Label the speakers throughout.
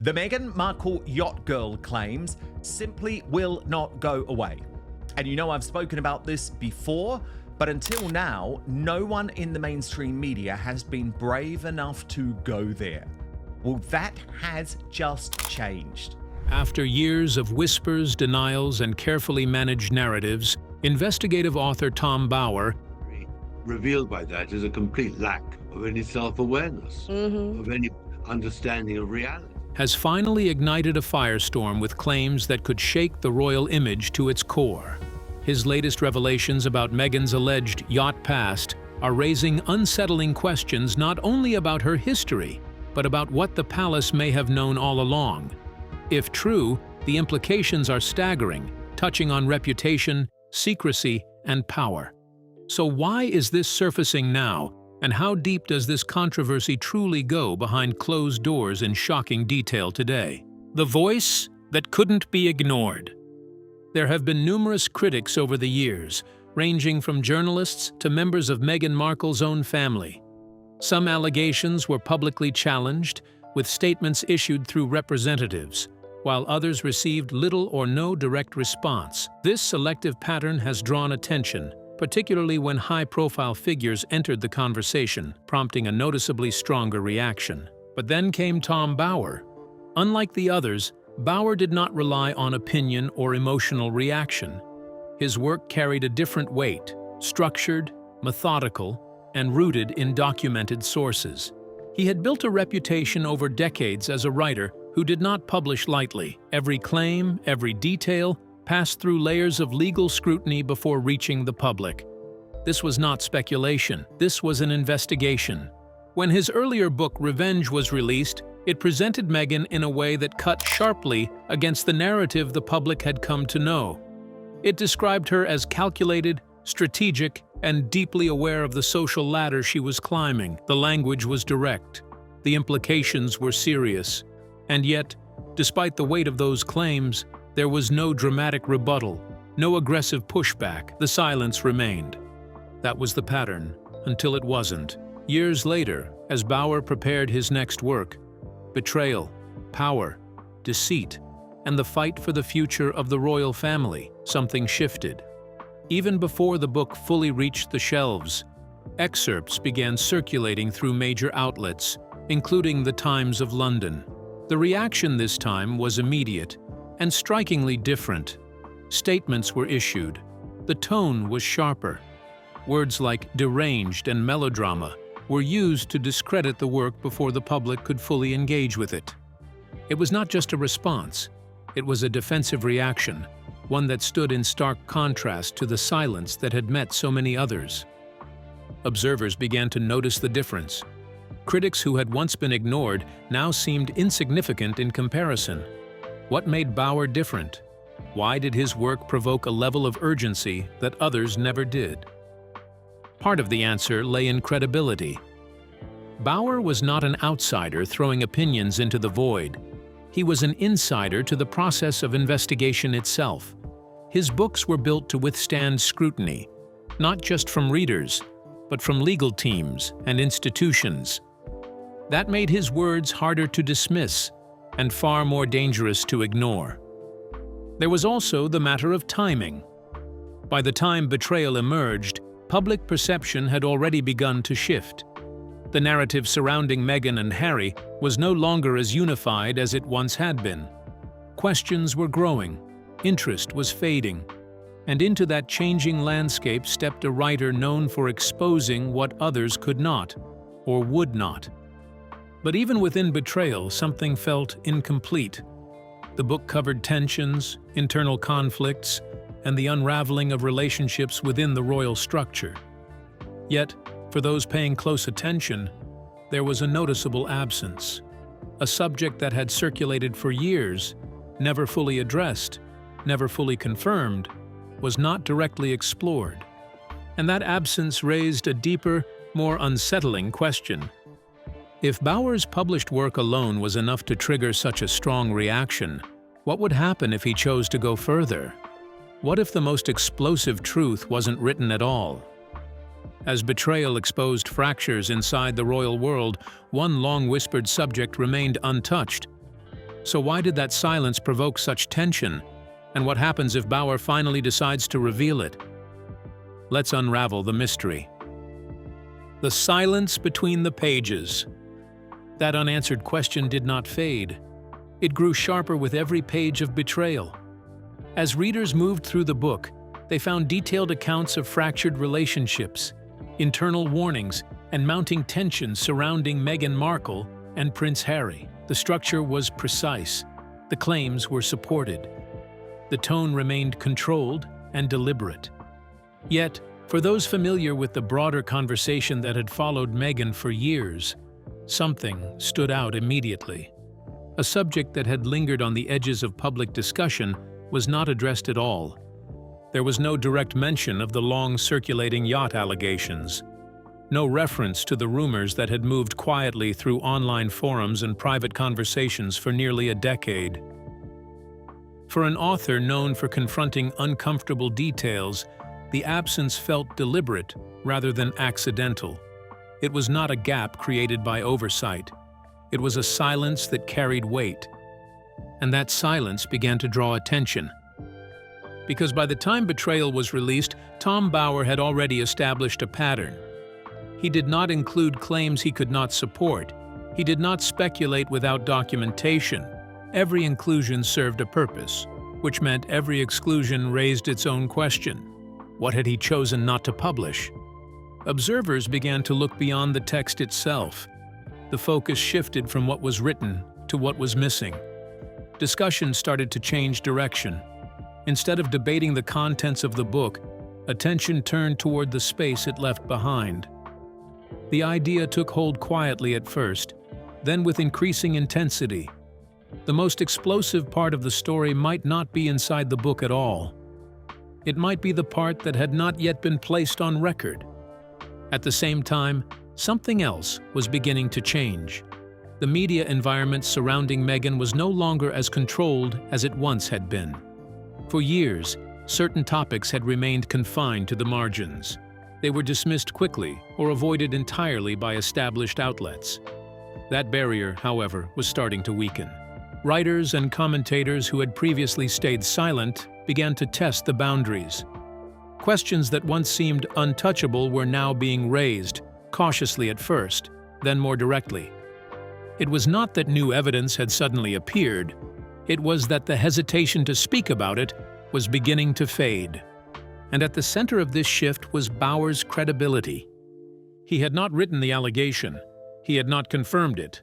Speaker 1: The Meghan Markle yacht girl claims simply will not go away. And you know I've spoken about this before, but until now, no one in the mainstream media has been brave enough to go there. Well, that has just changed.
Speaker 2: After years of whispers, denials, and carefully managed narratives, investigative author Tom Bower
Speaker 3: revealed by that is a complete lack of any self-awareness, of any understanding of reality.
Speaker 2: has finally ignited a firestorm with claims that could shake the royal image to its core. His latest revelations about Meghan's alleged yacht past are raising unsettling questions not only about her history, but about what the palace may have known all along. If true, the implications are staggering, touching on reputation, secrecy, and power. So why is this surfacing now, and how deep does this controversy truly go behind closed doors in shocking detail today? The voice that couldn't be ignored. There have been numerous critics over the years, ranging from journalists to members of Meghan Markle's own family. Some allegations were publicly challenged, with statements issued through representatives, while others received little or no direct response. This selective pattern has drawn attention, particularly when high-profile figures entered the conversation, prompting a noticeably stronger reaction. But then came Tom Bower. Unlike the others, Bower did not rely on opinion or emotional reaction. His work carried a different weight, structured, methodical, and rooted in documented sources. He had built a reputation over decades as a writer who did not publish lightly. Every claim, every detail, passed through layers of legal scrutiny before reaching the public. This was not speculation, this was an investigation. When his earlier book Revenge was released, it presented Meghan in a way that cut sharply against the narrative the public had come to know. It described her as calculated, strategic, and deeply aware of the social ladder she was climbing. The language was direct, the implications were serious, and yet, despite the weight of those claims, there was no dramatic rebuttal, no aggressive pushback. The silence remained. That was the pattern, until it wasn't. Years later, as Bower prepared his next work, betrayal, power, deceit, and the fight for the future of the royal family, something shifted. Even before the book fully reached the shelves, excerpts began circulating through major outlets, including the Times of London. The reaction this time was immediate and strikingly different. Statements were issued. The tone was sharper. Words like deranged and melodrama were used to discredit the work before the public could fully engage with it. It was not just a response, it was a defensive reaction, one that stood in stark contrast to the silence that had met so many others. Observers began to notice the difference. Critics who had once been ignored now seemed insignificant in comparison. What made Bower different? Why did his work provoke a level of urgency that others never did? Part of the answer lay in credibility. Bower was not an outsider throwing opinions into the void. He was an insider to the process of investigation itself. His books were built to withstand scrutiny, not just from readers, but from legal teams and institutions. That made his words harder to dismiss and far more dangerous to ignore. There was also the matter of timing. By the time Betrayal emerged, public perception had already begun to shift. The narrative surrounding Meghan and Harry was no longer as unified as it once had been. Questions were growing, interest was fading, and into that changing landscape stepped a writer known for exposing what others could not, or would not. But even within Betrayal, something felt incomplete. The book covered tensions, internal conflicts, and the unraveling of relationships within the royal structure. Yet, for those paying close attention, there was a noticeable absence. A subject that had circulated for years, never fully addressed, never fully confirmed, was not directly explored. And that absence raised a deeper, more unsettling question. If Bower's published work alone was enough to trigger such a strong reaction, what would happen if he chose to go further? What if the most explosive truth wasn't written at all? As Betrayal exposed fractures inside the royal world, one long-whispered subject remained untouched: So why did that silence provoke such tension? And what happens if Bauer finally decides to reveal it? Let's unravel the mystery. The silence between the pages. That unanswered question did not fade. It grew sharper with every page of betrayal. As readers moved through the book, they found detailed accounts of fractured relationships, internal warnings, and mounting tensions surrounding Meghan Markle and Prince Harry. The structure was precise. The claims were supported. The tone remained controlled and deliberate. Yet, for those familiar with the broader conversation that had followed Meghan for years, something stood out immediately. A subject that had lingered on the edges of public discussion was not addressed at all. There was no direct mention of the long-circulating yacht allegations. No reference to the rumors that had moved quietly through online forums and private conversations for nearly a decade. For an author known for confronting uncomfortable details, the absence felt deliberate rather than accidental. It was not a gap created by oversight. It was a silence that carried weight. And that silence began to draw attention. Because by the time Betrayal was released, Tom Bauer had already established a pattern. He did not include claims he could not support. He did not speculate without documentation. Every inclusion served a purpose, which meant every exclusion raised its own question. What had he chosen not to publish? Observers began to look beyond the text itself. The focus shifted from what was written to what was missing. Discussion started to change direction. Instead of debating the contents of the book, attention turned toward the space it left behind. The idea took hold quietly at first, then with increasing intensity. The most explosive part of the story might not be inside the book at all. It might be the part that had not yet been placed on record. At the same time, something else was beginning to change. The media environment surrounding Meghan was no longer as controlled as it once had been. For years, certain topics had remained confined to the margins. They were dismissed quickly or avoided entirely by established outlets. That barrier, however, was starting to weaken. Writers and commentators who had previously stayed silent began to test the boundaries. Questions that once seemed untouchable were now being raised, cautiously at first, then more directly. It was not that new evidence had suddenly appeared. It was that the hesitation to speak about it was beginning to fade. And at the center of this shift was Bauer's credibility. He had not written the allegation. He had not confirmed it.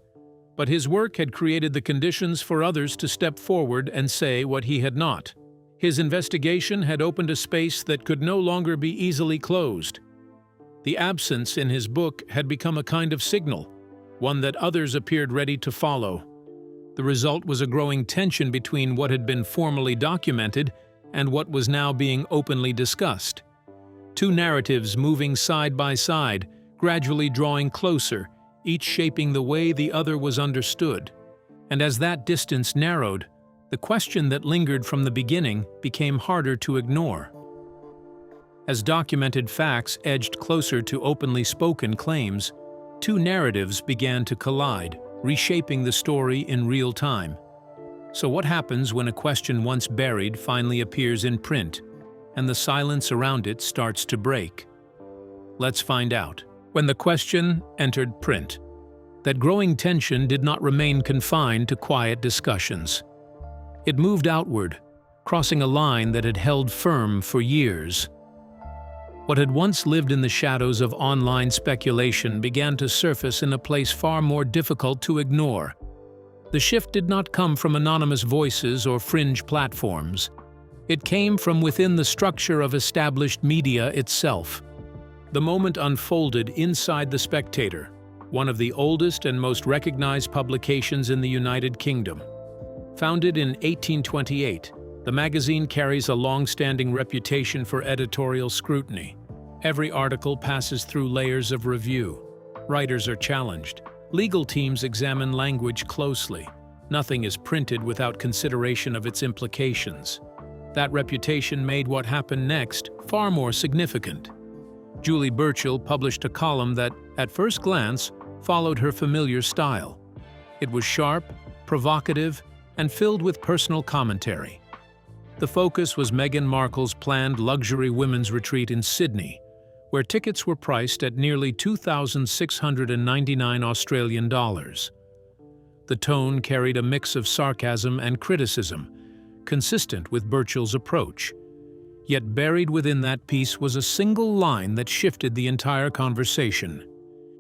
Speaker 2: But his work had created the conditions for others to step forward and say what he had not. His investigation had opened a space that could no longer be easily closed. The absence in his book had become a kind of signal, one that others appeared ready to follow. The result was a growing tension between what had been formally documented and what was now being openly discussed. Two narratives moving side by side, gradually drawing closer, each shaping the way the other was understood. And as that distance narrowed, the question that lingered from the beginning became harder to ignore. As documented facts edged closer to openly spoken claims, two narratives began to collide, reshaping the story in real time. So what happens when a question once buried finally appears in print, and the silence around it starts to break? Let's find out. When the question entered print, that growing tension did not remain confined to quiet discussions. It moved outward, crossing a line that had held firm for years. What had once lived in the shadows of online speculation began to surface in a place far more difficult to ignore. The shift did not come from anonymous voices or fringe platforms. It came from within the structure of established media itself. The moment unfolded inside The Spectator, one of the oldest and most recognized publications in the United Kingdom. Founded in 1828, the magazine carries a long-standing reputation for editorial scrutiny. Every article passes through layers of review. Writers are challenged. Legal teams examine language closely. Nothing is printed without consideration of its implications. That reputation made what happened next far more significant. Julie Burchill published a column that, at first glance, followed her familiar style. It was sharp, provocative, and filled with personal commentary. The focus was Meghan Markle's planned luxury women's retreat in Sydney, where tickets were priced at nearly 2,699 Australian dollars. The tone carried a mix of sarcasm and criticism, consistent with Burchell's approach. Yet buried within that piece was a single line that shifted the entire conversation.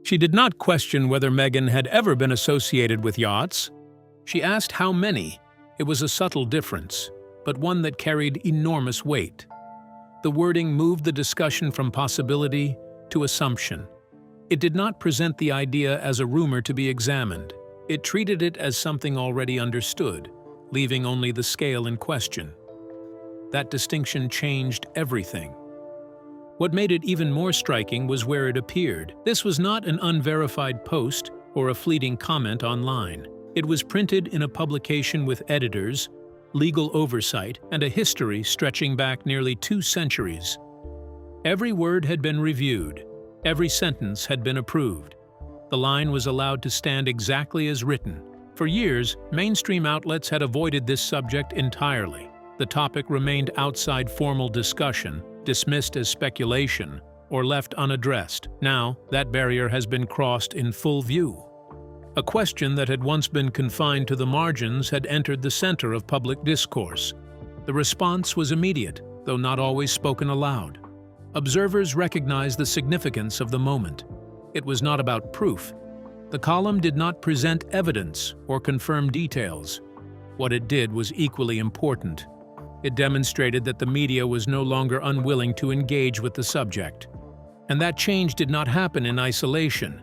Speaker 2: She did not question whether Meghan had ever been associated with yachts. She asked how many. It was a subtle difference, but one that carried enormous weight. The wording moved the discussion from possibility to assumption. It did not present the idea as a rumor to be examined. It treated it as something already understood, leaving only the scale in question. That distinction changed everything. What made it even more striking was where it appeared. This was not an unverified post or a fleeting comment online. It was printed in a publication with editors, legal oversight, and a history stretching back nearly 2 centuries. Every word had been reviewed. Every sentence had been approved. The line was allowed to stand exactly as written. For years, mainstream outlets had avoided this subject entirely. The topic remained outside formal discussion, dismissed as speculation, or left unaddressed. Now, that barrier has been crossed in full view. A question that had once been confined to the margins had entered the center of public discourse. The response was immediate, though not always spoken aloud. Observers recognized the significance of the moment. It was not about proof. The column did not present evidence or confirm details. What it did was equally important. It demonstrated that the media was no longer unwilling to engage with the subject. And that change did not happen in isolation.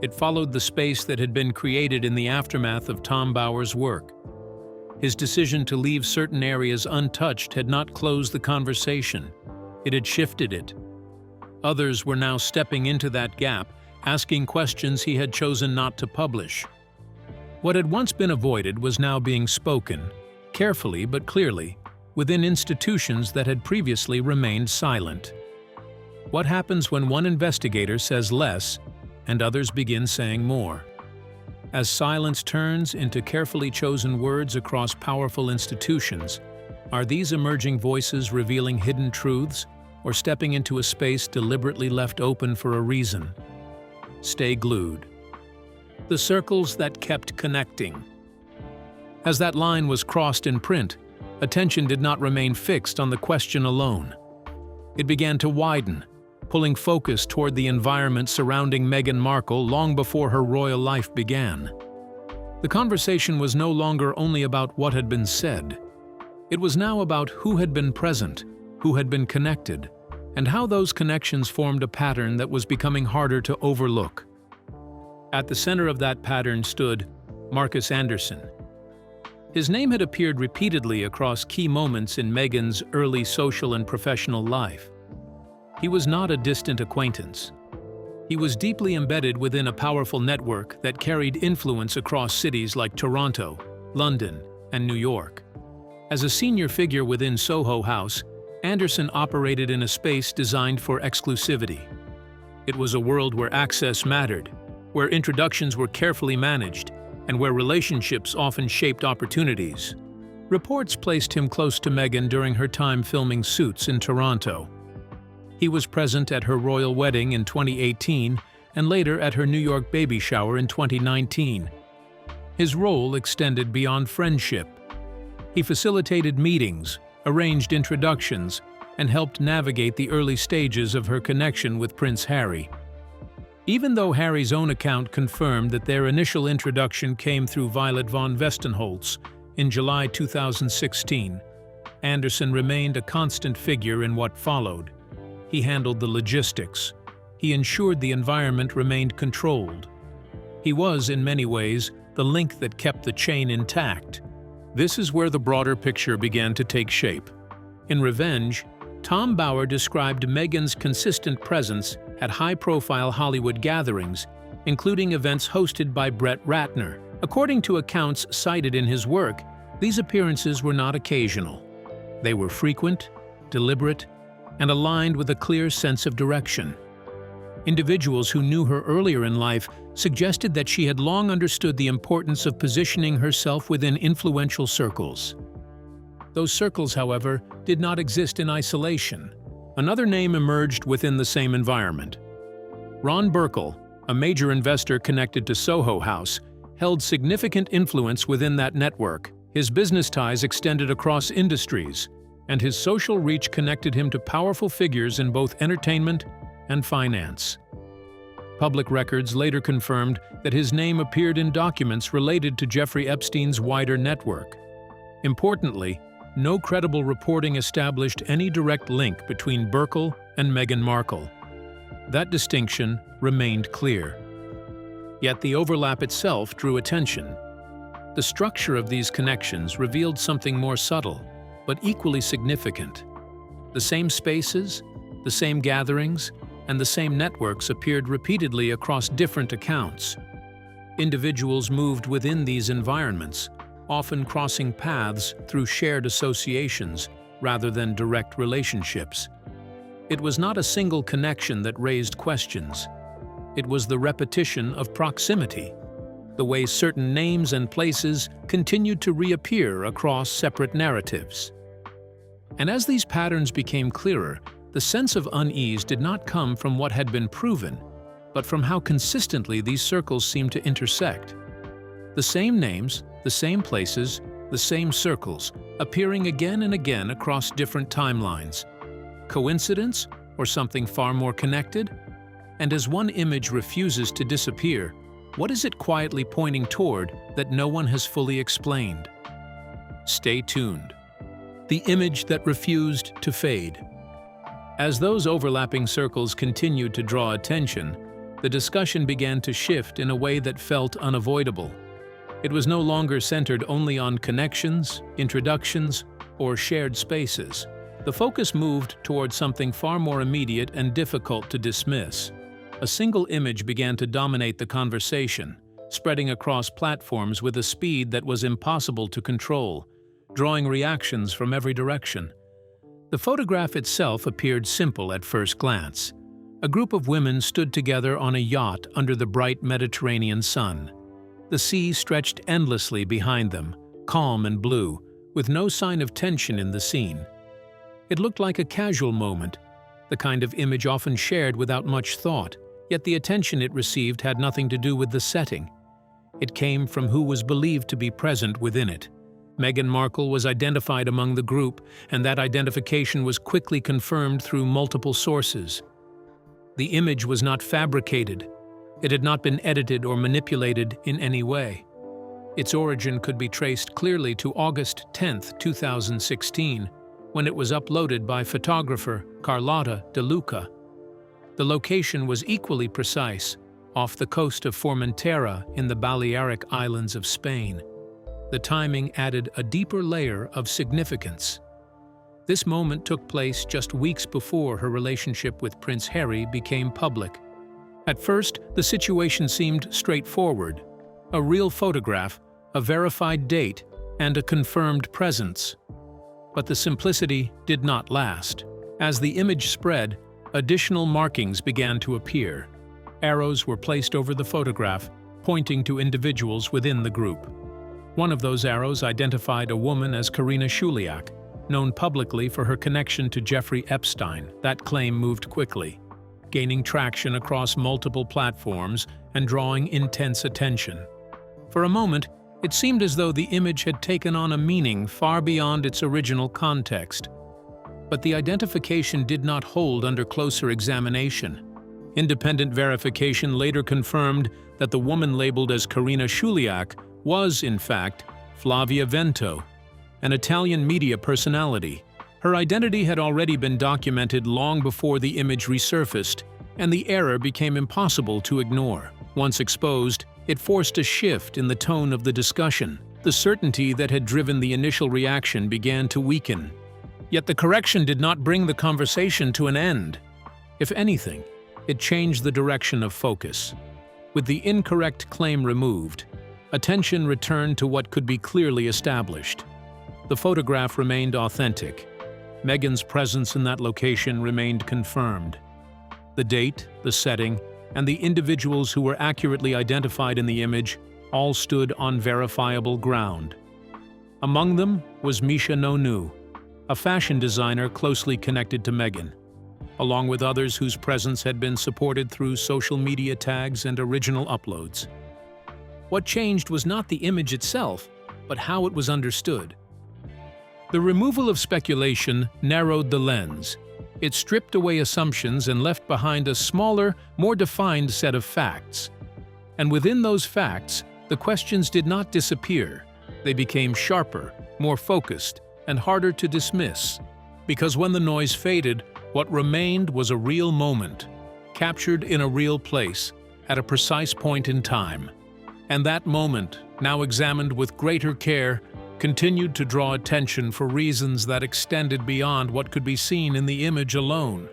Speaker 2: It followed the space that had been created in the aftermath of Tom Bauer's work. His decision to leave certain areas untouched had not closed the conversation. It had shifted it. Others were now stepping into that gap, asking questions he had chosen not to publish. What had once been avoided was now being spoken, carefully but clearly, within institutions that had previously remained silent. What happens when one investigator says less and others begin saying more? As silence turns into carefully chosen words across powerful institutions, are these emerging voices revealing hidden truths or stepping into a space deliberately left open for a reason? Stay glued. The circles that kept connecting. As that line was crossed in print, attention did not remain fixed on the question alone. It began to widen, pulling focus toward the environment surrounding Meghan Markle long before her royal life began. The conversation was no longer only about what had been said. It was now about who had been present, who had been connected, and how those connections formed a pattern that was becoming harder to overlook. At the center of that pattern stood Marcus Anderson. His name had appeared repeatedly across key moments in Meghan's early social and professional life. He was not a distant acquaintance. He was deeply embedded within a powerful network that carried influence across cities like Toronto, London, and New York. As a senior figure within Soho House, Anderson operated in a space designed for exclusivity. It was a world where access mattered, where introductions were carefully managed, and where relationships often shaped opportunities. Reports placed him close to Meghan during her time filming Suits in Toronto. He was present at her royal wedding in 2018 and later at her New York baby shower in 2019. His role extended beyond friendship. He facilitated meetings, arranged introductions, and helped navigate the early stages of her connection with Prince Harry. Even though Harry's own account confirmed that their initial introduction came through Violet von Westenholz in July 2016, Anderson remained a constant figure in what followed. He handled the logistics. He ensured the environment remained controlled. He was, in many ways, the link that kept the chain intact. This is where the broader picture began to take shape. In Revenge, Tom Bauer described Meghan's consistent presence at high-profile Hollywood gatherings, including events hosted by Brett Ratner. According to accounts cited in his work, these appearances were not occasional. They were frequent, deliberate, and aligned with a clear sense of direction. Individuals who knew her earlier in life suggested that she had long understood the importance of positioning herself within influential circles. Those circles, however, did not exist in isolation. Another name emerged within the same environment. Ron Burkle, a major investor connected to Soho House, held significant influence within that network. His business ties extended across industries, and his social reach connected him to powerful figures in both entertainment and finance. Public records later confirmed that his name appeared in documents related to Jeffrey Epstein's wider network. Importantly, no credible reporting established any direct link between Burkle and Meghan Markle. That distinction remained clear. Yet the overlap itself drew attention. The structure of these connections revealed something more subtle, but equally significant. The same spaces, the same gatherings, and the same networks appeared repeatedly across different accounts. Individuals moved within these environments, often crossing paths through shared associations rather than direct relationships. It was not a single connection that raised questions. It was the repetition of proximity, the way certain names and places continued to reappear across separate narratives. And as these patterns became clearer, the sense of unease did not come from what had been proven, but from how consistently these circles seemed to intersect. The same names, the same places, the same circles, appearing again and again across different timelines. Coincidence, or something far more connected? And as one image refuses to disappear, what is it quietly pointing toward that no one has fully explained? Stay tuned. The image that refused to fade. As those overlapping circles continued to draw attention, the discussion began to shift in a way that felt unavoidable. It was no longer centered only on connections, introductions, or shared spaces. The focus moved toward something far more immediate and difficult to dismiss. A single image began to dominate the conversation, spreading across platforms with a speed that was impossible to control, drawing reactions from every direction. The photograph itself appeared simple at first glance. A group of women stood together on a yacht under the bright Mediterranean sun. The sea stretched endlessly behind them, calm and blue, with no sign of tension in the scene. It looked like a casual moment, the kind of image often shared without much thought, yet the attention it received had nothing to do with the setting. It came from who was believed to be present within it. Meghan Markle was identified among the group, and that identification was quickly confirmed through multiple sources. The image was not fabricated. It had not been edited or manipulated in any way. Its origin could be traced clearly to August 10, 2016, when it was uploaded by photographer Carlotta De Luca. The location was equally precise, off the coast of Formentera in the Balearic Islands of Spain. The timing added a deeper layer of significance. This moment took place just weeks before her relationship with Prince Harry became public. At first, the situation seemed straightforward. A real photograph, a verified date, and a confirmed presence. But the simplicity did not last. As the image spread, additional markings began to appear. Arrows were placed over the photograph, pointing to individuals within the group. One of those arrows identified a woman as Karina Shuliak, known publicly for her connection to Jeffrey Epstein. That claim moved quickly, gaining traction across multiple platforms and drawing intense attention. For a moment, it seemed as though the image had taken on a meaning far beyond its original context. But the identification did not hold under closer examination. Independent verification later confirmed that the woman labeled as Karina Shuliak was, in fact, Flavia Vento, an Italian media personality. Her identity had already been documented long before the image resurfaced, and the error became impossible to ignore. Once exposed, it forced a shift in the tone of the discussion. The certainty that had driven the initial reaction began to weaken. Yet the correction did not bring the conversation to an end. If anything, it changed the direction of focus. With the incorrect claim removed, attention returned to what could be clearly established. The photograph remained authentic. Meghan's presence in that location remained confirmed. The date, the setting, and the individuals who were accurately identified in the image all stood on verifiable ground. Among them was Misha Nonu, a fashion designer closely connected to Meghan, along with others whose presence had been supported through social media tags and original uploads. What changed was not the image itself, but how it was understood. The removal of speculation narrowed the lens. It stripped away assumptions and left behind a smaller, more defined set of facts. And within those facts, the questions did not disappear. They became sharper, more focused, and harder to dismiss. Because when the noise faded, what remained was a real moment, captured in a real place, at a precise point in time. And that moment, now examined with greater care, continued to draw attention for reasons that extended beyond what could be seen in the image alone.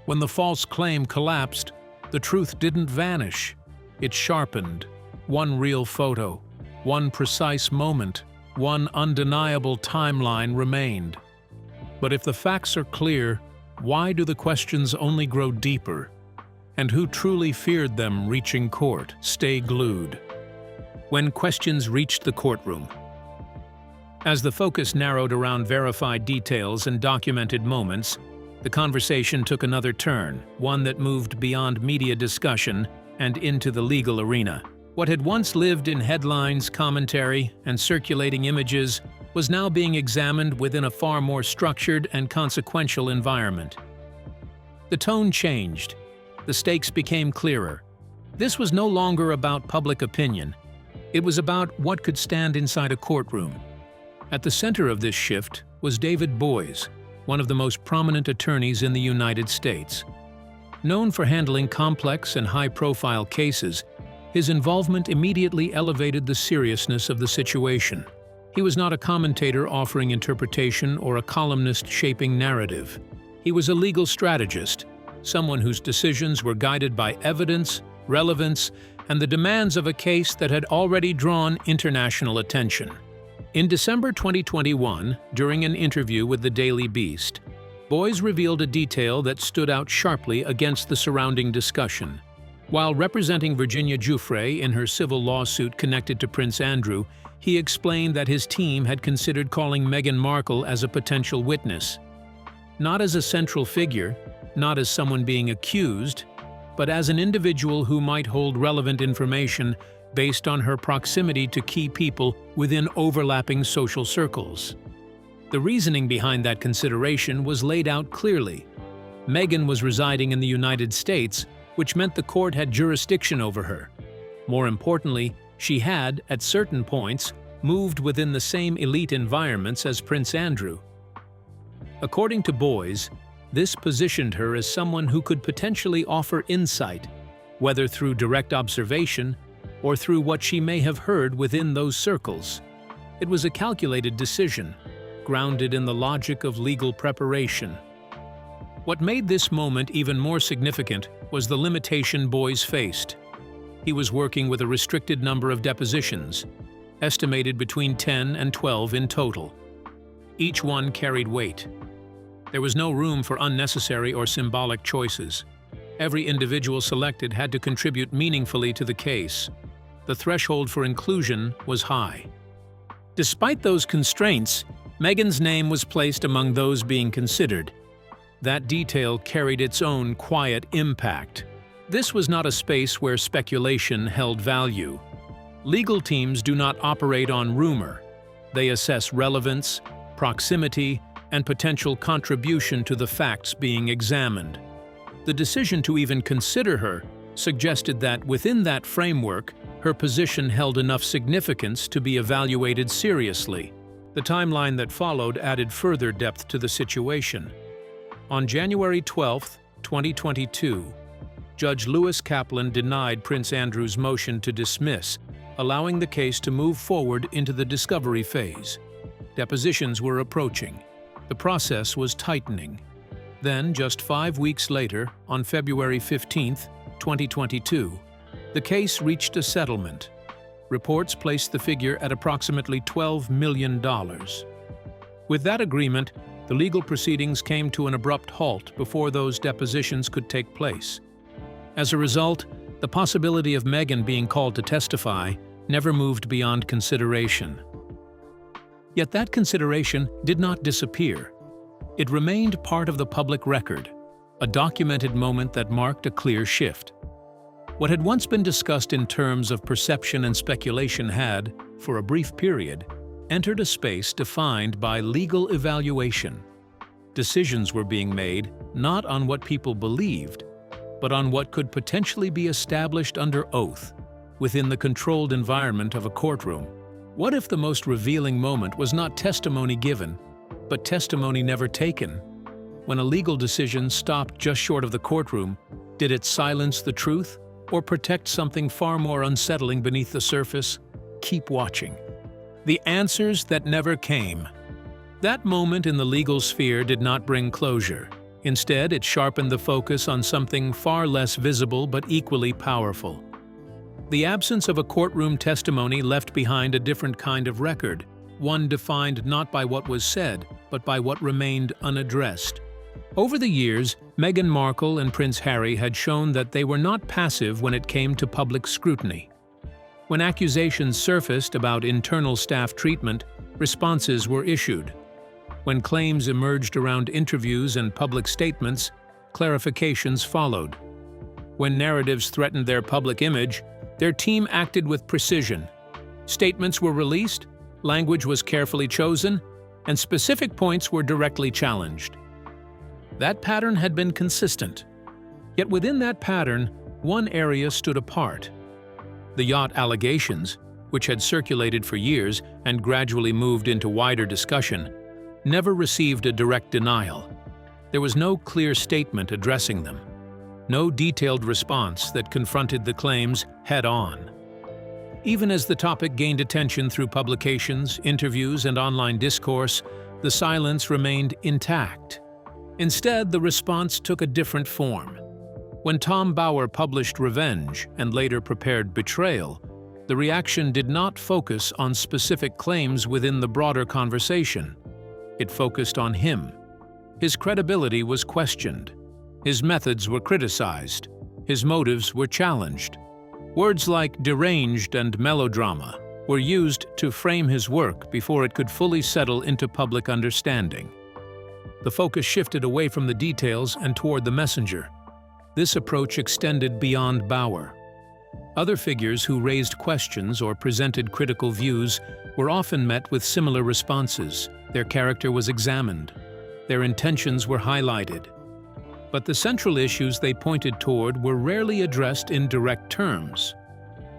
Speaker 2: When the false claim collapsed, the truth didn't vanish. It sharpened. One real photo, one precise moment, one undeniable timeline remained. But if the facts are clear, why do the questions only grow deeper? And who truly feared them reaching court stay glued? When questions reached the courtroom. As the focus narrowed around verified details and documented moments, the conversation took another turn, one that moved beyond media discussion and into the legal arena. What had once lived in headlines, commentary, and circulating images was now being examined within a far more structured and consequential environment. The tone changed. The stakes became clearer. This was no longer about public opinion. It was about what could stand inside a courtroom. At the center of this shift was David Boies, one of the most prominent attorneys in the United States. Known for handling complex and high-profile cases, his involvement immediately elevated the seriousness of the situation. He was not a commentator offering interpretation or a columnist shaping narrative. He was a legal strategist, someone whose decisions were guided by evidence, relevance, and the demands of a case that had already drawn international attention. In December 2021, during an interview with the Daily Beast, Boies revealed a detail that stood out sharply against the surrounding discussion. While representing Virginia Giuffre in her civil lawsuit connected to Prince Andrew, he explained that his team had considered calling Meghan Markle as a potential witness. Not as a central figure, not as someone being accused, but as an individual who might hold relevant information based on her proximity to key people within overlapping social circles. The reasoning behind that consideration was laid out clearly. Meghan was residing in the United States, which meant the court had jurisdiction over her. More importantly, she had, at certain points, moved within the same elite environments as Prince Andrew. According to Boies, this positioned her as someone who could potentially offer insight, whether through direct observation or through what she may have heard within those circles. It was a calculated decision, grounded in the logic of legal preparation. What made this moment even more significant was the limitation Boies faced. He was working with a restricted number of depositions, estimated between 10 and 12 in total. Each one carried weight. There was no room for unnecessary or symbolic choices. Every individual selected had to contribute meaningfully to the case. The threshold for inclusion was high. Despite those constraints, Meghan's name was placed among those being considered. That detail carried its own quiet impact. This was not a space where speculation held value. Legal teams do not operate on rumor. They assess relevance, proximity, and potential contribution to the facts being examined. The decision to even consider her suggested that within that framework, her position held enough significance to be evaluated seriously. The timeline that followed added further depth to the situation. On January 12, 2022, Judge Lewis Kaplan denied Prince Andrew's motion to dismiss, allowing the case to move forward into the discovery phase. Depositions were approaching. The process was tightening. Then, just 5 weeks later, on February 15, 2022, the case reached a settlement. Reports placed the figure at approximately $12 million. With that agreement, the legal proceedings came to an abrupt halt before those depositions could take place. As a result, the possibility of Meghan being called to testify never moved beyond consideration. Yet that consideration did not disappear. It remained part of the public record, a documented moment that marked a clear shift. What had once been discussed in terms of perception and speculation had, for a brief period, entered a space defined by legal evaluation. Decisions were being made not on what people believed, but on what could potentially be established under oath within the controlled environment of a courtroom. What if the most revealing moment was not testimony given, but testimony never taken? When a legal decision stopped just short of the courtroom, did it silence the truth or protect something far more unsettling beneath the surface? Keep watching. The answers that never came. That moment in the legal sphere did not bring closure. Instead, it sharpened the focus on something far less visible but equally powerful. The absence of a courtroom testimony left behind a different kind of record, one defined not by what was said, but by what remained unaddressed. Over the years, Meghan Markle and Prince Harry had shown that they were not passive when it came to public scrutiny. When accusations surfaced about internal staff treatment, responses were issued. When claims emerged around interviews and public statements, clarifications followed. When narratives threatened their public image, their team acted with precision. Statements were released, language was carefully chosen, and specific points were directly challenged. That pattern had been consistent. Yet within that pattern, one area stood apart. The Yacht allegations, which had circulated for years and gradually moved into wider discussion, never received a direct denial. There was no clear statement addressing them, no detailed response that confronted the claims head-on. Even as the topic gained attention through publications, interviews, and online discourse, the silence remained intact. Instead, the response took a different form. When Tom Bower published Revenge and later prepared Betrayal, the reaction did not focus on specific claims within the broader conversation. It focused on him. His credibility was questioned. His methods were criticized. His motives were challenged. Words like deranged and melodrama were used to frame his work before it could fully settle into public understanding. The focus shifted away from the details and toward the messenger. This approach extended beyond Bower. Other figures who raised questions or presented critical views were often met with similar responses. Their character was examined. Their intentions were highlighted. But the central issues they pointed toward were rarely addressed in direct terms.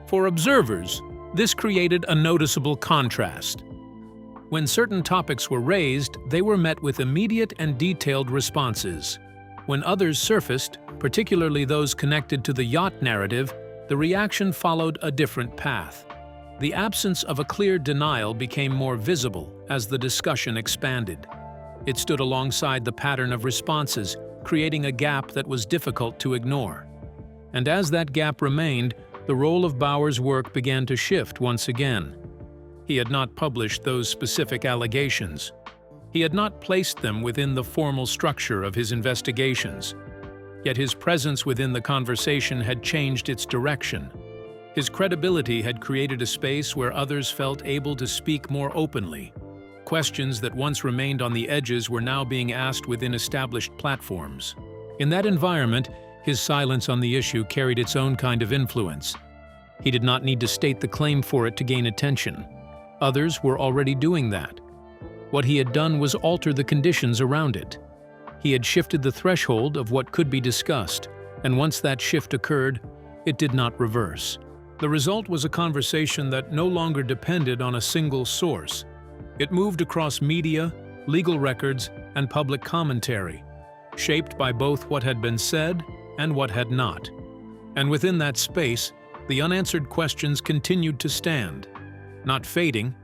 Speaker 2: For observers, this created a noticeable contrast. When certain topics were raised, they were met with immediate and detailed responses. When others surfaced, particularly those connected to the Yacht narrative, the reaction followed a different path. The absence of a clear denial became more visible as the discussion expanded. It stood alongside the pattern of responses, creating a gap that was difficult to ignore. And as that gap remained, the role of Bower's work began to shift once again. He had not published those specific allegations. He had not placed them within the formal structure of his investigations. Yet his presence within the conversation had changed its direction. His credibility had created a space where others felt able to speak more openly. Questions that once remained on the edges were now being asked within established platforms. In that environment, his silence on the issue carried its own kind of influence. He did not need to state the claim for it to gain attention. Others were already doing that. What he had done was alter the conditions around it. He had shifted the threshold of what could be discussed, and once that shift occurred, it did not reverse. The result was a conversation that no longer depended on a single source. It moved across media, legal records, and public commentary, shaped by both what had been said and what had not. And within that space, the unanswered questions continued to stand, not fading,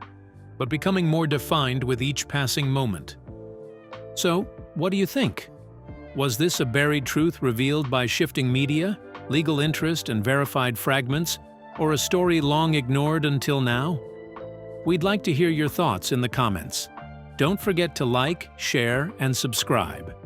Speaker 2: but becoming more defined with each passing moment. So, what do you think? Was this a buried truth revealed by shifting media, legal interest, and verified fragments, or a story long ignored until now? We'd like to hear your thoughts in the comments. Don't forget to like, share, and subscribe.